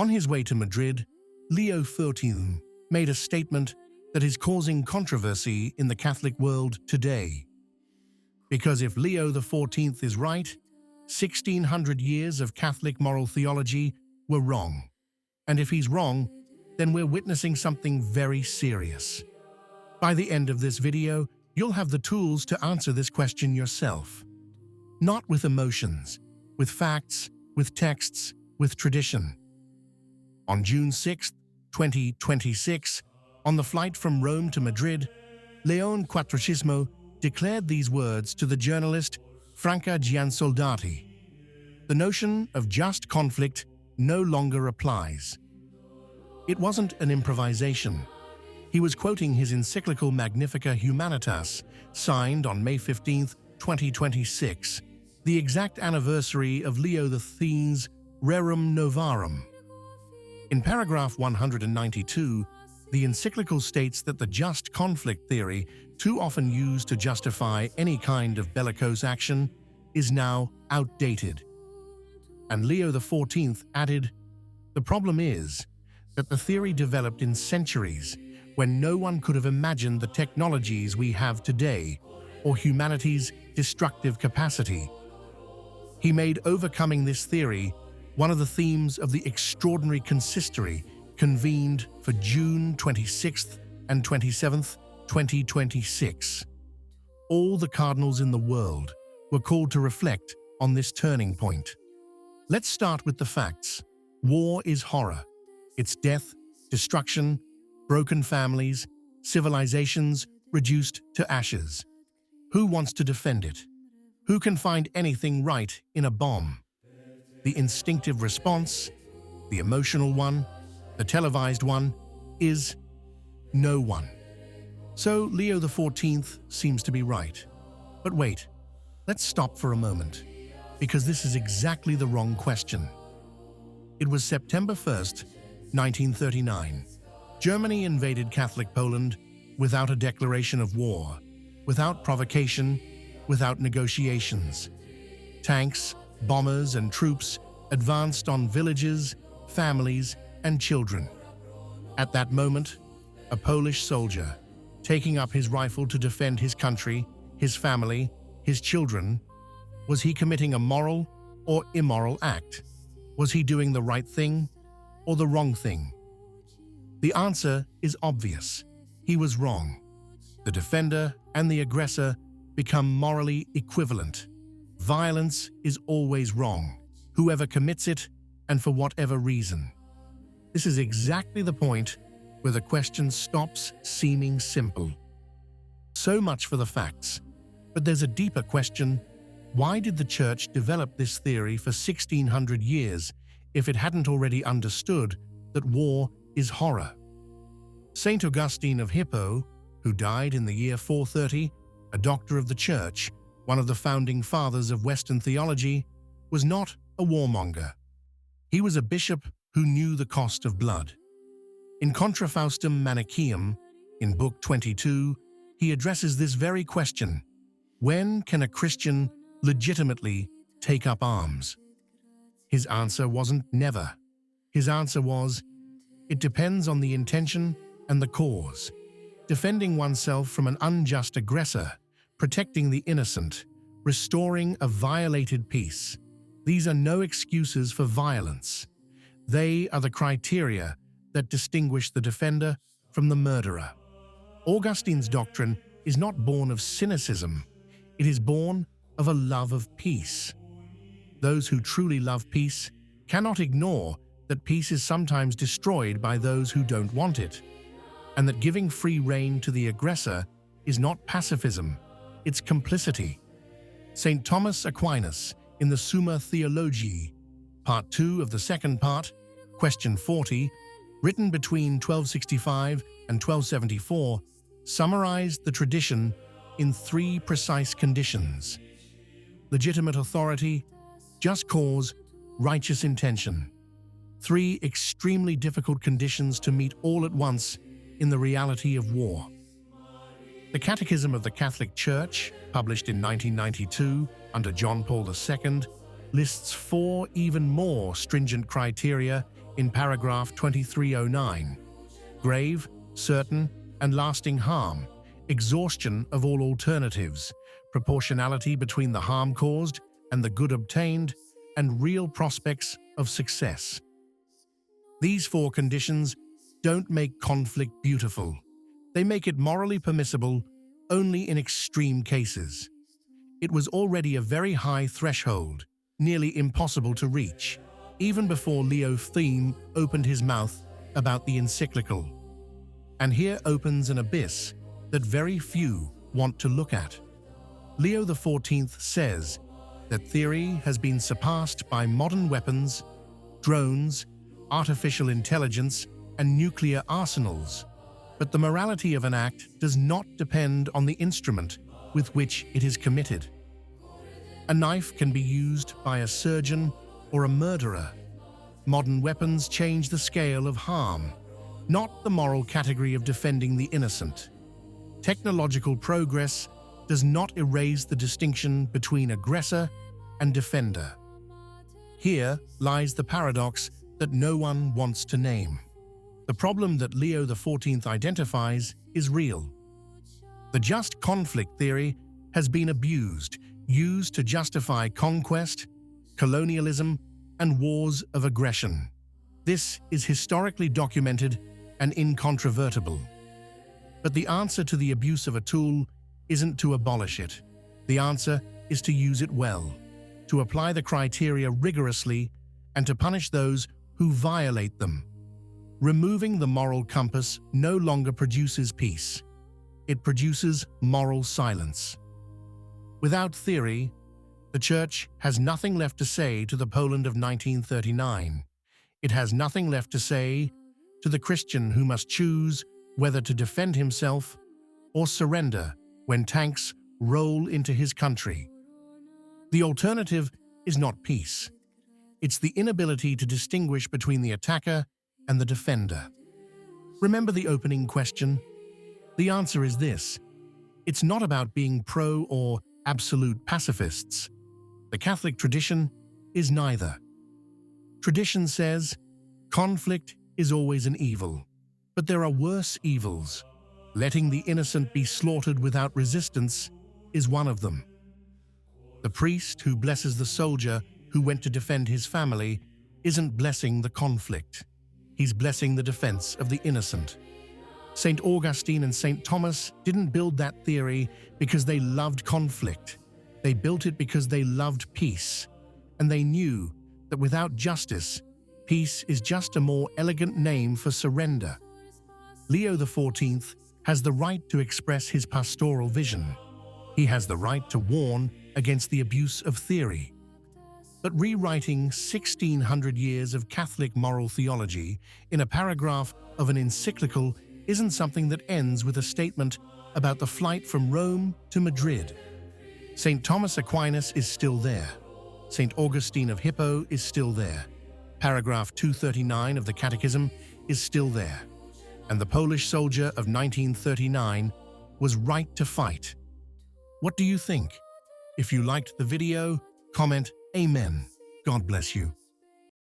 On his way to Madrid, Leo XIV made a statement that is causing controversy in the Catholic world today. Because if Leo XIV is right, 1600 years of Catholic moral theology were wrong. And if he's wrong, then we're witnessing something very serious. By the end of this video, you'll have the tools to answer this question yourself. Not with emotions, with facts, with texts, with tradition. On June 6, 2026, on the flight from Rome to Madrid, Leone XIV declared these words to the journalist Franca Giansoldati. The notion of just conflict no longer applies. It wasn't an improvisation. He was quoting his encyclical Magnificat Humanitas, signed on May 15, 2026, the exact anniversary of Leo XIII's Rerum Novarum. In paragraph 192, the encyclical states that the just conflict theory, too often used to justify any kind of bellicose action, is now outdated. And Leo XIV added, "The problem is that the theory developed in centuries when no one could have imagined the technologies we have today or humanity's destructive capacity." He made overcoming this theory one of the themes of the extraordinary consistory convened for June 26th and 27th, 2026. All the cardinals in the world were called to reflect on this turning point. Let's start with the facts. War is horror. It's death, destruction, broken families, civilizations reduced to ashes. Who wants to defend it? Who can find anything right in a bomb? The instinctive response, the emotional one, the televised one, is no one. So Leo XIV seems to be right. But wait, let's stop for a moment, because this is exactly the wrong question. It was September 1st, 1939. Germany invaded Catholic Poland without a declaration of war, without provocation, without negotiations. Tanks, bombers, and troops advanced on villages, families, and children. At that moment, a Polish soldier, taking up his rifle to defend his country, his family, his children, was he committing a moral or immoral act? Was he doing the right thing or the wrong thing? The answer is obvious. He was wrong. The defender and the aggressor become morally equivalent. Violence is always wrong, whoever commits it and for whatever reason. This is exactly the point where the question stops seeming simple. So much for the facts, but there's a deeper question. Why did the Church develop this theory for 1600 years if it hadn't already understood that war is horror? Saint Augustine of Hippo, who died in the year 430, a doctor of the Church, one of the founding fathers of Western theology, was not a warmonger. He was a bishop who knew the cost of blood. In Contra Faustum Manichaeum, in Book 22, he addresses this very question: when can a Christian legitimately take up arms? His answer wasn't never. His answer was, it depends on the intention and the cause. Defending oneself from an unjust aggressor, protecting the innocent, restoring a violated peace. These are no excuses for violence. They are the criteria that distinguish the defender from the murderer. Augustine's doctrine is not born of cynicism. It is born of a love of peace. Those who truly love peace cannot ignore that peace is sometimes destroyed by those who don't want it, and that giving free rein to the aggressor is not pacifism, it's complicity. Saint Thomas Aquinas, in the Summa Theologiae, Part 2 of the second part, Question 40, written between 1265 and 1274, summarized the tradition in 3 precise conditions: legitimate authority, just cause, righteous intention. 3 extremely difficult conditions to meet all at once in the reality of war. The Catechism of the Catholic Church, published in 1992 under John Paul II, lists 4 even more stringent criteria in paragraph 2309. Grave, certain, and lasting harm, exhaustion of all alternatives, proportionality between the harm caused and the good obtained, and real prospects of success. These four conditions don't make conflict beautiful. They make it morally permissible only in extreme cases. It was already a very high threshold, nearly impossible to reach, even before Leo XIV opened his mouth about the encyclical. And here opens an abyss that very few want to look at. Leo XIV says that theory has been surpassed by modern weapons, drones, artificial intelligence, and nuclear arsenals, but the morality of an act does not depend on the instrument with which it is committed. A knife can be used by a surgeon or a murderer. Modern weapons change the scale of harm, not the moral category of defending the innocent. Technological progress does not erase the distinction between aggressor and defender. Here lies the paradox that no one wants to name. The problem that Leo XIV identifies is real. The just conflict theory has been abused, used to justify conquest, colonialism, and wars of aggression. This is historically documented and incontrovertible. But the answer to the abuse of a tool isn't to abolish it. The answer is to use it well, to apply the criteria rigorously, and to punish those who violate them. Removing the moral compass no longer produces peace. It produces moral silence. Without theory, the Church has nothing left to say to the Poland of 1939. It has nothing left to say to the Christian who must choose whether to defend himself or surrender when tanks roll into his country. The alternative is not peace. It's the inability to distinguish between the attacker and the defender. Remember the opening question? The answer is this: it's not about being pro or absolute pacifists. The Catholic tradition is neither. Tradition says conflict is always an evil, but there are worse evils. Letting the innocent be slaughtered without resistance is one of them. The priest who blesses the soldier who went to defend his family isn't blessing the conflict. He's blessing the defense of the innocent. Saint Augustine and Saint Thomas didn't build that theory because they loved conflict. They built it because they loved peace, and they knew that without justice, peace is just a more elegant name for surrender. Leo XIV has the right to express his pastoral vision. He has the right to warn against the abuse of theory. But rewriting 1600 years of Catholic moral theology in a paragraph of an encyclical isn't something that ends with a statement about the flight from Rome to Madrid. Saint Thomas Aquinas is still there. Saint Augustine of Hippo is still there. Paragraph 239 of the Catechism is still there. And the Polish soldier of 1939 was right to fight. What do you think? If you liked the video, comment Amen. God bless you.